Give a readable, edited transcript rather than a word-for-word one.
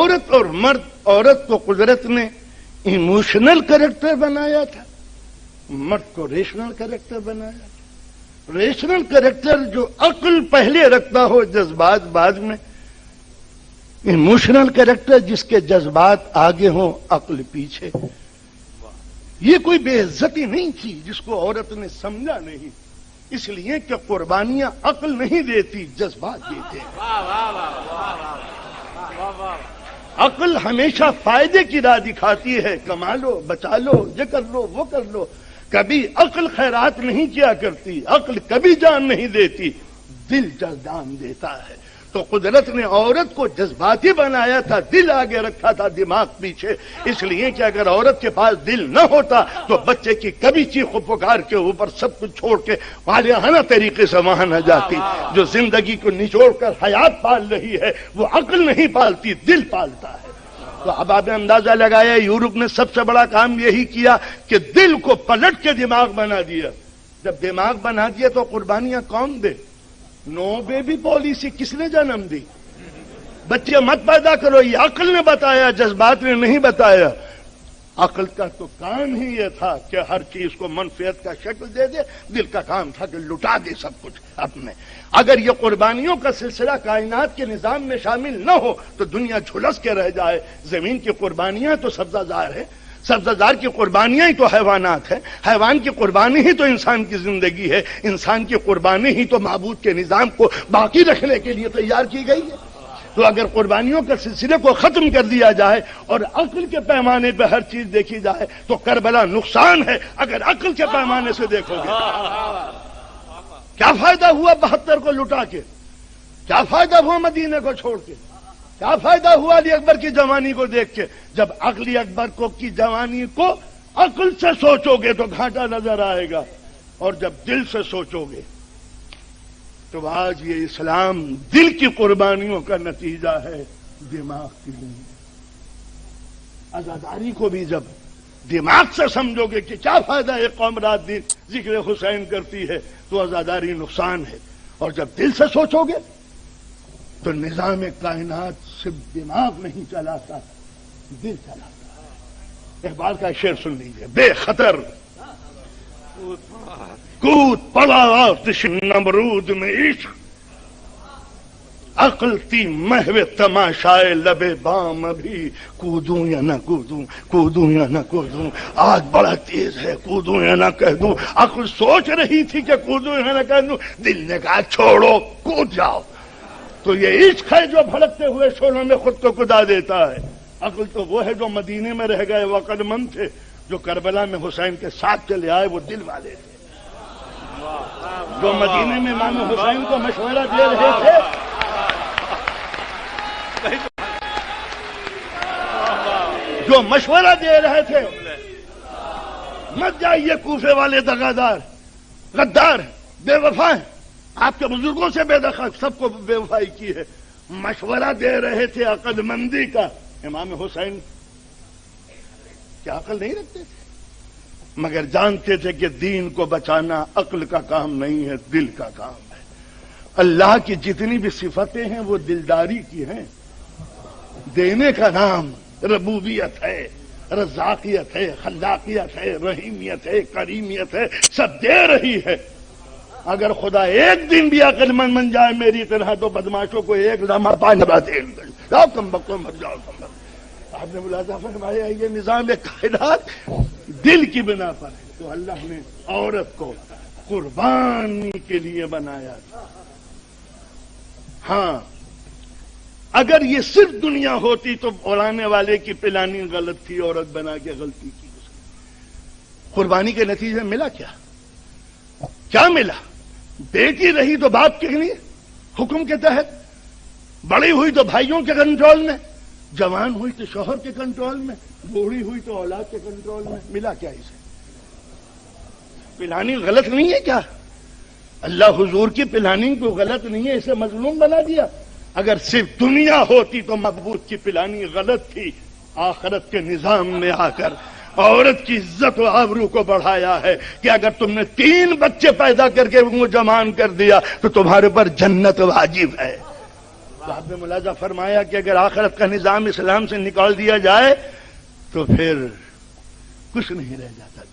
عورت اور مرد، عورت کو قدرت نے ایموشنل کریکٹر بنایا تھا، مرد کو ریشنل کریکٹر بنایا تھا۔ ریشنل کریکٹر جو عقل پہلے رکھتا ہو، جذبات بعد میں، ایموشنل کریکٹر جس کے جذبات آگے ہوں عقل پیچھے۔ یہ کوئی بے عزتی نہیں تھی جس کو عورت نے سمجھا نہیں، اس لیے کہ قربانیاں عقل نہیں دیتی، جذبات دیتے ہیں۔ عقل ہمیشہ فائدے کی راہ دکھاتی ہے، کما لو، بچا لو، یہ کر لو، وہ کر لو۔ کبھی عقل خیرات نہیں کیا کرتی، عقل کبھی جان نہیں دیتی، دل جان دیتا ہے۔ تو قدرت نے عورت کو جذباتی بنایا تھا، دل آگے رکھا تھا، دماغ پیچھے، اس لیے کہ اگر عورت کے پاس دل نہ ہوتا تو بچے کی کبھی چیخ و پکار کے اوپر سب کچھ چھوڑ کے والہانہ طریقے سے وہاں نہ جاتی۔ جو زندگی کو نچوڑ کر حیات پال رہی ہے وہ عقل نہیں پالتی، دل پالتا ہے۔ تو اب آپ نے اندازہ لگایا یورپ نے سب سے بڑا کام یہی کیا کہ دل کو پلٹ کے دماغ بنا دیا۔ جب دماغ بنا دیا تو قربانیاں کون دے؟ نو بیبی پالیسی کس نے جنم دی؟ بچے مت پیدا کرو، یہ عقل نے بتایا، جذبات نے نہیں بتایا۔ عقل کا تو کام ہی یہ تھا کہ ہر چیز کو منفعت کا شکل دے دے، دل کا کام تھا کہ لٹا دے سب کچھ اپنے۔ اگر یہ قربانیوں کا سلسلہ کائنات کے نظام میں شامل نہ ہو تو دنیا جھلس کے رہ جائے۔ زمین کی قربانیاں تو سبزہ زار ہے، سبزہ زار کی قربانیاں ہی تو حیوانات ہیں، حیوان کی قربانی ہی تو انسان کی زندگی ہے، انسان کی قربانی ہی تو معبود کے نظام کو باقی رکھنے کے لیے تیار کی گئی ہے۔ تو اگر قربانیوں کے سلسلے کو ختم کر دیا جائے اور عقل کے پیمانے پہ ہر چیز دیکھی جائے تو کربلا نقصان ہے۔ اگر عقل کے پیمانے سے دیکھو گے کیا فائدہ ہوا 72 کو لٹا کے؟ کیا فائدہ ہوا مدینے کو چھوڑ کے؟ کیا فائدہ ہوا علی اکبر کی جوانی کو دیکھ کے؟ جب عقلی اکبر کو کی جوانی کو عقل سے سوچو گے تو گھاٹا نظر آئے گا، اور جب دل سے سوچو گے تو آج یہ اسلام دل کی قربانیوں کا نتیجہ ہے، دماغ کی نہیں۔ عزاداری کو بھی جب دماغ سے سمجھو گے کہ کیا فائدہ ہے قوم رات دن ذکر حسین کرتی ہے تو عزاداری نقصان ہے، اور جب دل سے سوچو گے تو نظام کائنات صرف دماغ نہیں چلاتا، دل چلاتا ہے۔ اقبال کا شعر سن لیجیے، بے خطر کود پڑا آتش نمرود میں عشق، عقل تھی محو تماشائے لب بام، ابھی کودوں یا نہ کودوں، کودوں یا نہ کودوں، آج بڑا تیز ہے کودوں یا نہ کہہ دوں۔ عقل سوچ رہی تھی کہ کودوں یا نہ کہہ دوں، دل نے کہا چھوڑو کود جاؤ۔ تو یہ عشق ہے جو بھڑکتے ہوئے شعلوں میں خود کو کدا دیتا ہے۔ عقل تو وہ ہے جو مدینے میں رہ گئے وہ عقل مند تھے، جو کربلا میں حسین کے ساتھ چلے آئے وہ دل والے تھے، جو مدینے میں امام حسین کو مشورہ دے رہے تھے، جو مشورہ دے رہے تھے مت جائیے کوفے والے دغادار غدار بے وفا ہیں، آپ کے بزرگوں سے بے دخل، سب کو بے وفائی کی ہے، مشورہ دے رہے تھے عقل مندی کا۔ امام حسین کیا عقل نہیں رکھتے تھے، مگر جانتے تھے کہ دین کو بچانا عقل کا کام نہیں ہے، دل کا کام ہے۔ اللہ کی جتنی بھی صفتیں ہیں وہ دلداری کی ہیں۔ دینے کا نام ربوبیت ہے، رزاقیت ہے، خلاقیت ہے، رحیمیت ہے، کریمیت ہے، سب دے رہی ہے۔ اگر خدا ایک دن بھی عقل مند بن جائے میری طرح تو بدماشوں کو ایک لمحہ پانچ دے گا، جاؤ کم بکو مر جاؤ کم بکو۔ آپ نے ملاحظہ فرمایا یہ نظام کائنات دل کی بنا پر ہے، تو اللہ نے عورت کو قربانی کے لیے بنایا تھا۔ ہاں اگر یہ صرف دنیا ہوتی تو اڑانے والے کی پلانی غلط تھی، عورت بنا کے غلطی کی اس نے۔ قربانی کے نتیجے میں ملا کیا ملا؟ بیٹی رہی تو باپ کے لیے حکم کے تحت، بڑی ہوئی تو بھائیوں کے کنٹرول میں، جوان ہوئی تو شوہر کے کنٹرول میں، بوڑھی ہوئی تو اولاد کے کنٹرول میں۔ ملا کیا اسے؟ پلاننگ غلط نہیں ہے کیا؟ اللہ حضور کی پلاننگ کو غلط نہیں ہے، اسے مظلوم بنا دیا۔ اگر صرف دنیا ہوتی تو مقبوض کی پلاننگ غلط تھی، آخرت کے نظام میں آ کر عورت کی عزت و آبرو کو بڑھایا ہے کہ اگر تم نے 3 بچے پیدا کر کے وہ جوان کر دیا تو تمہارے پر جنت واجب ہے۔ تو آپ نے ملاحظہ فرمایا کہ اگر آخرت کا نظام اسلام سے نکال دیا جائے تو پھر کچھ نہیں رہ جاتا.